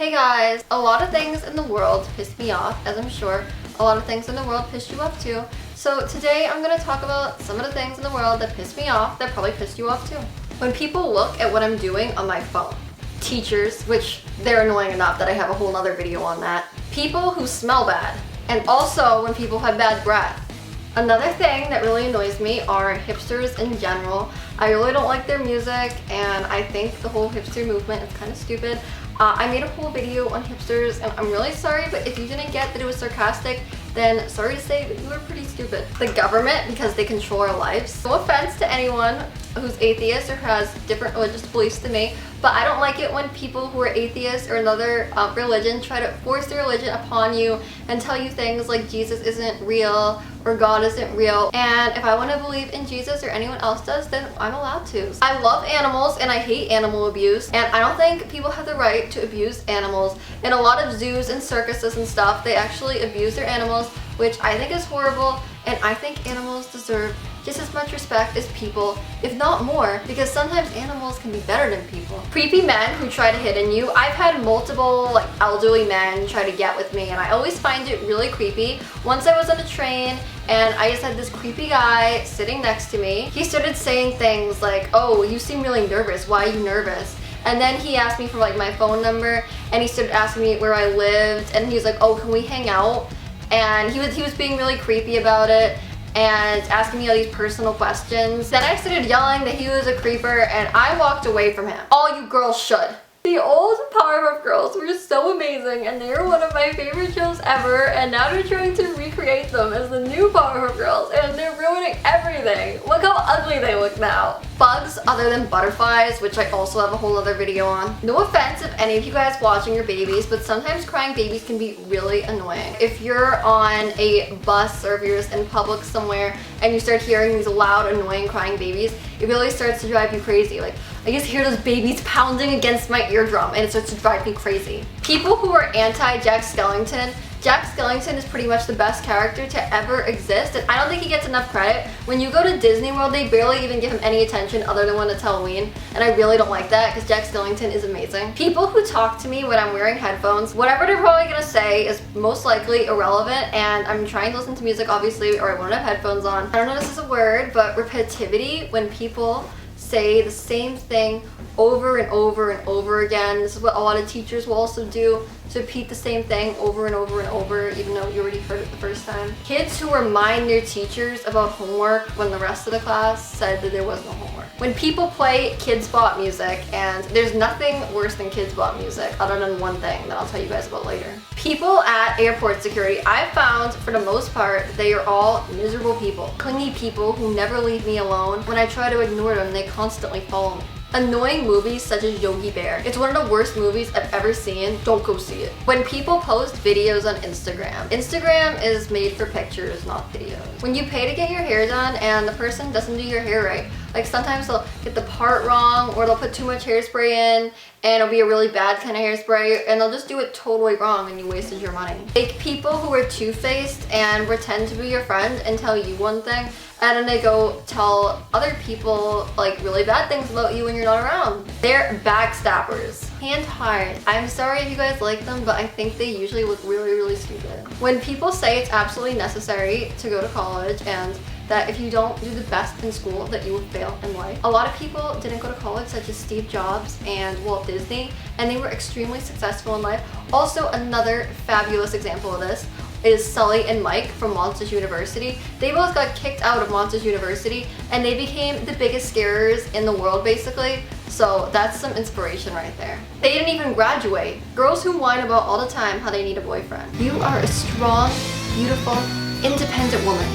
Hey guys, a lot of things in the world piss me off, as I'm sure a lot of things in the world piss you off too. So today I'm going to talk about some of the things in the world that piss me off that probably pissed you off too. When people look at what I'm doing on my phone. Teachers, which they're annoying enough that I have a whole other video on that. People who smell bad. And also when people have bad breath. Another thing that really annoys me are hipsters in general. I really don't like their music and I think the whole hipster movement is kind of stupid. I made a whole video on hipsters and I'm really sorry, but if you didn't get that it was sarcastic, then sorry to say, but you were pretty stupid. The government, because they control our lives. No offense to anyone who's atheist or has different religious beliefs than me, but I don't like it when people who are atheists or another religion try to force their religion upon you and tell you things like Jesus isn't real or God isn't real. And if I want to believe in Jesus or anyone else does, then I'm allowed to. I love animals and I hate animal abuse, and I don't think people have the right to abuse animals. In a lot of zoos and circuses and stuff, they actually abuse their animals, which I think is horrible, and I think animals deserve just as much respect as people, if not more, because sometimes animals can be better than people. Creepy men who try to hit on you. I've had multiple elderly men try to get with me and I always find it really creepy. Once I was on a train and I just had this creepy guy sitting next to me. He started saying things like, "Oh, you seem really nervous. Why are you nervous?" And then he asked me for my phone number and he started asking me where I lived and he was like, "Oh, can we hang out?" And he was being really creepy about it and asking me all these personal questions. Then I started yelling that he was a creeper and I walked away from him. All you girls should. The old Powerpuff Girls were so amazing and they were one of my favorite shows ever, and now they're trying to recreate them as the new Powerpuff Girls and they're ruining everything. Look how ugly they look now. Bugs other than butterflies, which I also have a whole other video on. No offense if any of you guys watching your babies, but sometimes crying babies can be really annoying. If you're on a bus or if you're just in public somewhere and you start hearing these loud, annoying crying babies, it really starts to drive you crazy. I just hear those babies pounding against my eardrum and it starts to drive me crazy. People who are anti-Jack Skellington. Jack Skellington is pretty much the best character to ever exist, and I don't think he gets enough credit. When you go to Disney World, they barely even give him any attention other than when it's Halloween, and I really don't like that because Jack Skellington is amazing. People who talk to me when I'm wearing headphones, whatever they're probably gonna say is most likely irrelevant, and I'm trying to listen to music obviously, or I won't have headphones on. I don't know if this is a word, but repetitivity, when people say the same thing over and over and over again. This is what a lot of teachers will also do, to repeat the same thing over and over and over, even though you already heard it the first time. Kids who remind their teachers about homework when the rest of the class said that there was no homework. When people play Kids Bop music, and there's nothing worse than Kids Bop music other than one thing that I'll tell you guys about later. People at airport security, I've found for the most part they are all miserable people. Clingy people who never leave me alone. When I try to ignore them, they constantly follow me. Annoying movies such as Yogi Bear. It's one of the worst movies I've ever seen. Don't go see it. When people post videos on Instagram. Instagram is made for pictures, not videos. When you pay to get your hair done and the person doesn't do your hair right. Sometimes they'll get the part wrong or they'll put too much hairspray in and it'll be a really bad kind of hairspray and they'll just do it totally wrong and you wasted your money. Fake people who are two-faced and pretend to be your friend and tell you one thing and then they go tell other people really bad things about you when you're not around. They're backstabbers. Hand hired. I'm sorry if you guys like them, but I think they usually look really, really stupid. When people say it's absolutely necessary to go to college and that if you don't do the best in school that you will fail in life. A lot of people didn't go to college, such as Steve Jobs and Walt Disney, and they were extremely successful in life. Also, another fabulous example of this is Sully and Mike from Monsters University. They both got kicked out of Monsters University and they became the biggest scarers in the world basically. So that's some inspiration right there. They didn't even graduate. Girls who whine about all the time how they need a boyfriend. You are a strong, beautiful, independent woman.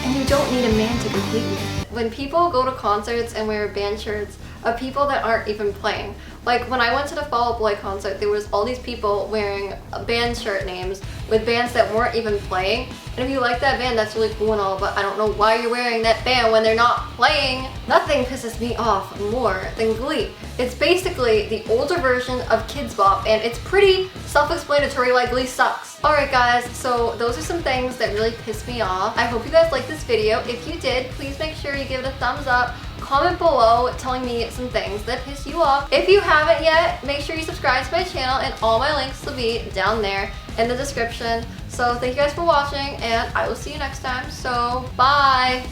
And you don't need a man to complete you. When people go to concerts and wear band shirts of people that aren't even playing. When I went to the Fall Out Boy concert, there was all these people wearing band shirt names with bands that weren't even playing. And if you like that band, that's really cool and all, but I don't know why you're wearing that band when they're not playing. Nothing pisses me off more than Glee. It's basically the older version of Kids Bop, and it's pretty self-explanatory why Glee sucks. Alright guys, so those are some things that really piss me off. I hope you guys liked this video. If you did, please make sure you give it a thumbs up. comment below telling me some things that piss you off. If you haven't yet, make sure you subscribe to my channel, and all my links will be down there in the description. So thank you guys for watching, and I will see you next time. So bye!